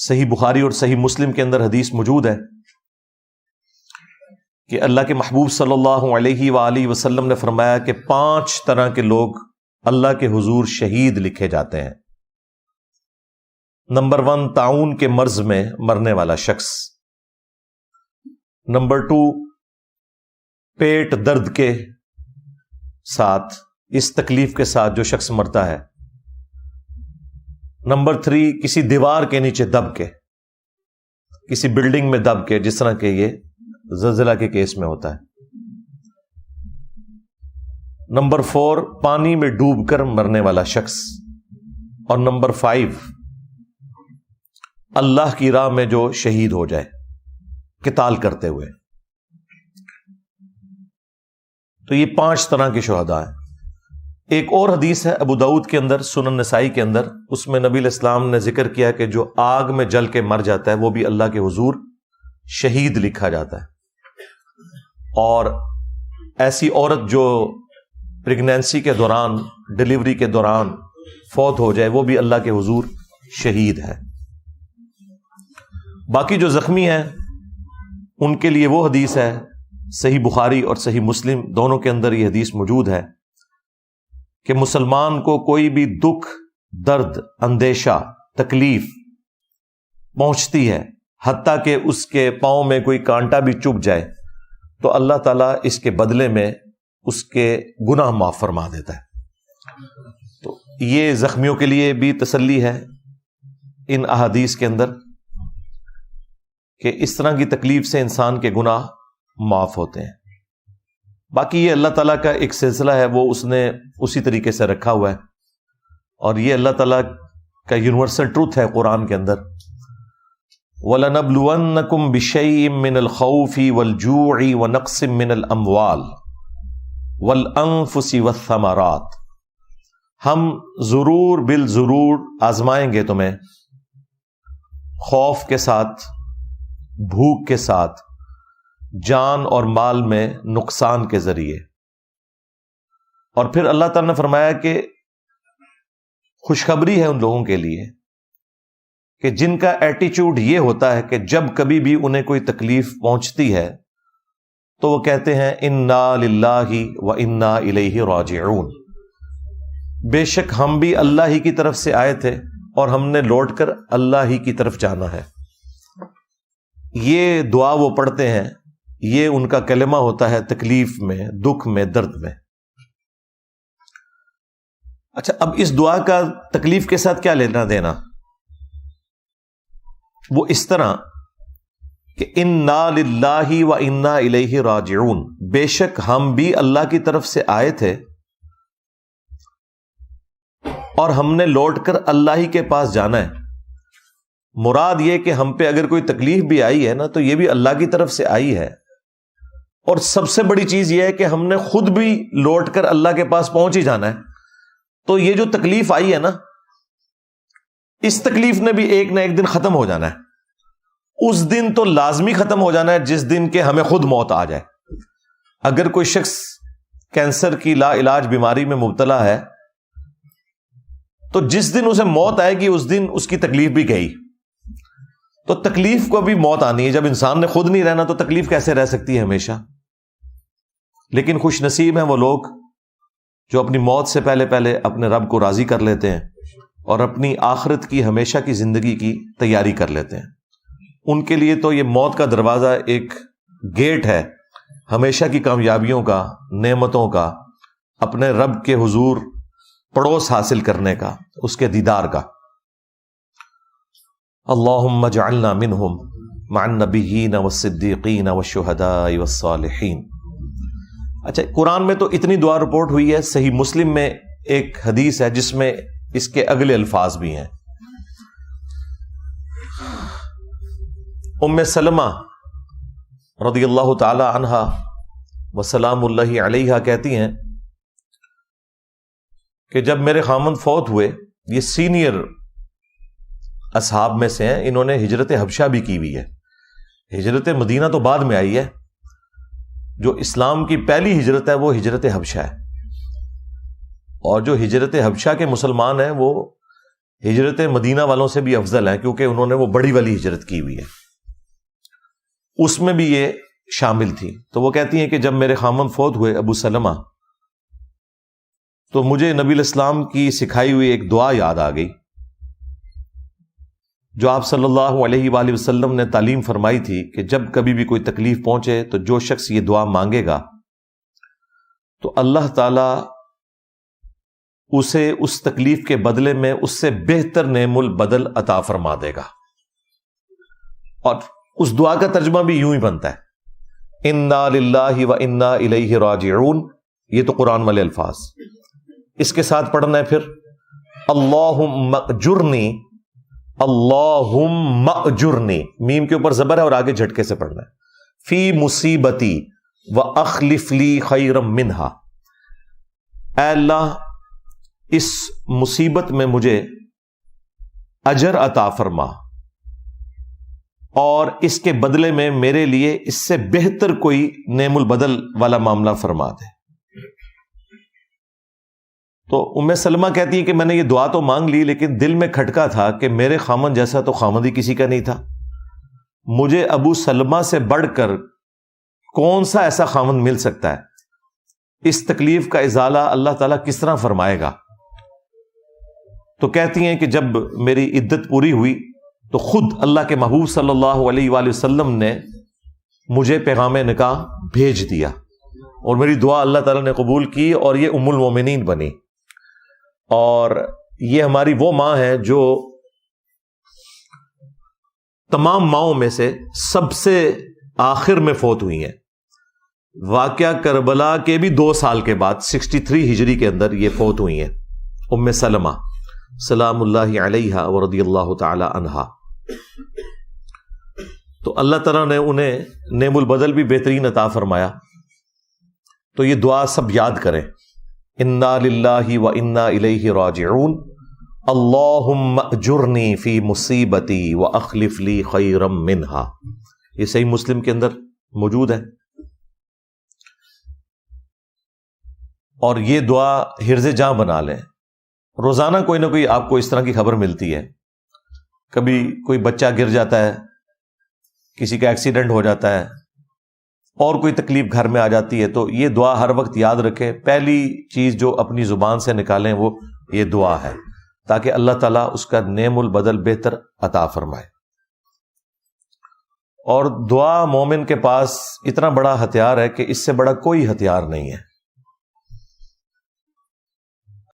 صحیح بخاری اور صحیح مسلم کے اندر حدیث موجود ہے کہ اللہ کے محبوب صلی اللہ علیہ وآلہ وسلم نے فرمایا کہ 5 طرح کے لوگ اللہ کے حضور شہید لکھے جاتے ہیں۔ نمبر 1، طاعون کے مرض میں مرنے والا شخص۔ نمبر 2، پیٹ درد کے ساتھ، اس تکلیف کے ساتھ جو شخص مرتا ہے۔ نمبر 3، کسی دیوار کے نیچے دب کے، کسی بلڈنگ میں دب کے، جس طرح کہ یہ زلزلہ کے کیس میں ہوتا ہے۔ نمبر 4، پانی میں ڈوب کر مرنے والا شخص۔ اور نمبر 5، اللہ کی راہ میں جو شہید ہو جائے قتال کرتے ہوئے۔ تو یہ 5 طرح کے شہداء ہیں۔ ایک اور حدیث ہے ابو داؤد کے اندر، سنن نسائی کے اندر، اس میں نبی علیہ السلام نے ذکر کیا کہ جو آگ میں جل کے مر جاتا ہے وہ بھی اللہ کے حضور شہید لکھا جاتا ہے، اور ایسی عورت جو پریگنینسی کے دوران، ڈیلیوری کے دوران فوت ہو جائے وہ بھی اللہ کے حضور شہید ہے۔ باقی جو زخمی ہیں ان کے لیے وہ حدیث ہے، صحیح بخاری اور صحیح مسلم دونوں کے اندر یہ حدیث موجود ہے کہ مسلمان کو کوئی بھی دکھ، درد، اندیشہ، تکلیف پہنچتی ہے، حتیٰ کہ اس کے پاؤں میں کوئی کانٹا بھی چبھ جائے، تو اللہ تعالیٰ اس کے بدلے میں اس کے گناہ معاف فرما دیتا ہے۔ تو یہ زخمیوں کے لیے بھی تسلی ہے ان احادیث کے اندر کہ اس طرح کی تکلیف سے انسان کے گناہ معاف ہوتے ہیں۔ باقی یہ اللہ تعالیٰ کا ایک سلسلہ ہے، وہ اس نے اسی طریقے سے رکھا ہوا ہے، اور یہ اللہ تعالیٰ کا یونیورسل ٹروتھ ہے قرآن کے اندر۔ وَلَنَبْلُوَنَّكُمْ بِشَيْءٍ مِّنَ الْخَوْفِ وَالْجُوعِ وَنَقْصٍ مِّنَ الْأَمْوَالِ وَالْأَنفُسِ وَالثَّمَرَاتِ، ہم ضرور بالضرور آزمائیں گے تمہیں، خوف کے ساتھ، بھوک کے ساتھ، جان اور مال میں نقصان کے ذریعے۔ اور پھر اللہ تعالیٰ نے فرمایا کہ خوشخبری ہے ان لوگوں کے لیے کہ جن کا ایٹیچیوڈ یہ ہوتا ہے کہ جب کبھی بھی انہیں کوئی تکلیف پہنچتی ہے تو وہ کہتے ہیں انا للہ و انا الیہ راجعون، بے شک ہم بھی اللہ ہی کی طرف سے آئے تھے اور ہم نے لوٹ کر اللہ ہی کی طرف جانا ہے۔ یہ دعا وہ پڑھتے ہیں، یہ ان کا کلمہ ہوتا ہے تکلیف میں، دکھ میں، درد میں۔ اچھا، اب اس دعا کا تکلیف کے ساتھ کیا لینا دینا؟ وہ اس طرح کہ انا للہ و انا الیہ راجعون، بے شک ہم بھی اللہ کی طرف سے آئے تھے اور ہم نے لوٹ کر اللہ ہی کے پاس جانا ہے۔ مراد یہ کہ ہم پہ اگر کوئی تکلیف بھی آئی ہے نا تو یہ بھی اللہ کی طرف سے آئی ہے، اور سب سے بڑی چیز یہ ہے کہ ہم نے خود بھی لوٹ کر اللہ کے پاس پہنچ ہی جانا ہے۔ تو یہ جو تکلیف آئی ہے نا، اس تکلیف نے بھی ایک نہ ایک دن ختم ہو جانا ہے۔ اس دن تو لازمی ختم ہو جانا ہے جس دن کہ ہمیں خود موت آ جائے۔ اگر کوئی شخص کینسر کی لا علاج بیماری میں مبتلا ہے تو جس دن اسے موت آئے گی اس دن اس کی تکلیف بھی گئی۔ تو تکلیف کو بھی موت آنی ہے، جب انسان نے خود نہیں رہنا تو تکلیف کیسے رہ سکتی ہے ہمیشہ؟ لیکن خوش نصیب ہیں وہ لوگ جو اپنی موت سے پہلے پہلے اپنے رب کو راضی کر لیتے ہیں اور اپنی آخرت کی ہمیشہ کی زندگی کی تیاری کر لیتے ہیں۔ ان کے لیے تو یہ موت کا دروازہ ایک گیٹ ہے ہمیشہ کی کامیابیوں کا، نعمتوں کا، اپنے رب کے حضور پڑوس حاصل کرنے کا، اس کے دیدار کا۔ اللہم اجعلنا منہم مع النبیین والصدیقین والشہداء والصالحین۔ اچھا، قرآن میں تو اتنی دعا رپورٹ ہوئی ہے، صحیح مسلم میں ایک حدیث ہے جس میں اس کے اگلے الفاظ بھی ہیں۔ ام سلمہ رضی اللہ تعالی عنہا وسلام اللہ علیہا کہتی ہیں کہ جب میرے خامند فوت ہوئے، یہ سینئر اصحاب میں سے ہیں، انہوں نے ہجرت حبشہ بھی کی ہوئی ہے۔ ہجرت مدینہ تو بعد میں آئی ہے، جو اسلام کی پہلی ہجرت ہے وہ ہجرت حبشہ ہے، اور جو ہجرت حبشہ کے مسلمان ہیں وہ ہجرت مدینہ والوں سے بھی افضل ہیں کیونکہ انہوں نے وہ بڑی والی ہجرت کی ہوئی ہے، اس میں بھی یہ شامل تھی۔ تو وہ کہتی ہیں کہ جب میرے خامند فوت ہوئے ابو سلمہ، تو مجھے نبی الاسلام کی سکھائی ہوئی ایک دعا یاد آ گئی جو آپ صلی اللہ علیہ وآلہ وسلم نے تعلیم فرمائی تھی کہ جب کبھی بھی کوئی تکلیف پہنچے تو جو شخص یہ دعا مانگے گا تو اللہ تعالی اسے اس تکلیف کے بدلے میں اس سے بہتر نعم البدل عطا فرما دے گا۔ اور اس دعا کا ترجمہ بھی یوں ہی بنتا ہے، انا للہ و انا الیہ راجعون، یہ تو قرآن والے الفاظ۔ اس کے ساتھ پڑھنا ہے پھر اللہم اجرنی، اللہم اجرنی، میم کے اوپر زبر ہے اور آگے جھٹکے سے پڑھنا ہے، فی مصیبتی واخلف لی خیرا منہا، اے اللہ اس مصیبت میں مجھے اجر عطا فرما اور اس کے بدلے میں میرے لیے اس سے بہتر کوئی نعم البدل والا معاملہ فرما دے۔ تو ام سلمہ کہتی ہے کہ میں نے یہ دعا تو مانگ لی لیکن دل میں کھٹکا تھا کہ میرے خامند جیسا تو خامند ہی کسی کا نہیں تھا، مجھے ابو سلمہ سے بڑھ کر کون سا ایسا خامند مل سکتا ہے، اس تکلیف کا ازالہ اللہ تعالیٰ کس طرح فرمائے گا۔ تو کہتی ہیں کہ جب میری عدت پوری ہوئی تو خود اللہ کے محبوب صلی اللہ علیہ وآلہ وسلم نے مجھے پیغام نکاح بھیج دیا اور میری دعا اللہ تعالیٰ نے قبول کی اور یہ ام المومنین بنی۔ اور یہ ہماری وہ ماں ہے جو تمام ماؤں میں سے سب سے آخر میں فوت ہوئی ہیں۔ واقعہ کربلا کے بھی 2 سال کے بعد 63 ہجری کے اندر یہ فوت ہوئی ہیں ام سلمہ سلام اللہ علیہا ورضی اللہ تعالی عنہا۔ تو اللہ تعالیٰ نے انہیں نعم البدل بھی بہترین عطا فرمایا۔ تو یہ دعا سب یاد کریں، انا للہ و انا الیہ راجعون، اللہم اجرنی فی مصیبتی واخلف لی خیرا منہا، یہ صحیح مسلم کے اندر موجود ہے۔ اور یہ دعا حرز جاں بنا لیں، روزانہ کوئی نہ کوئی آپ کو اس طرح کی خبر ملتی ہے، کبھی کوئی بچہ گر جاتا ہے، کسی کا ایکسیڈنٹ ہو جاتا ہے، اور کوئی تکلیف گھر میں آ جاتی ہے، تو یہ دعا ہر وقت یاد رکھیں، پہلی چیز جو اپنی زبان سے نکالیں وہ یہ دعا ہے تاکہ اللہ تعالیٰ اس کا نعم البدل بہتر عطا فرمائے۔ اور دعا مومن کے پاس اتنا بڑا ہتھیار ہے کہ اس سے بڑا کوئی ہتھیار نہیں ہے۔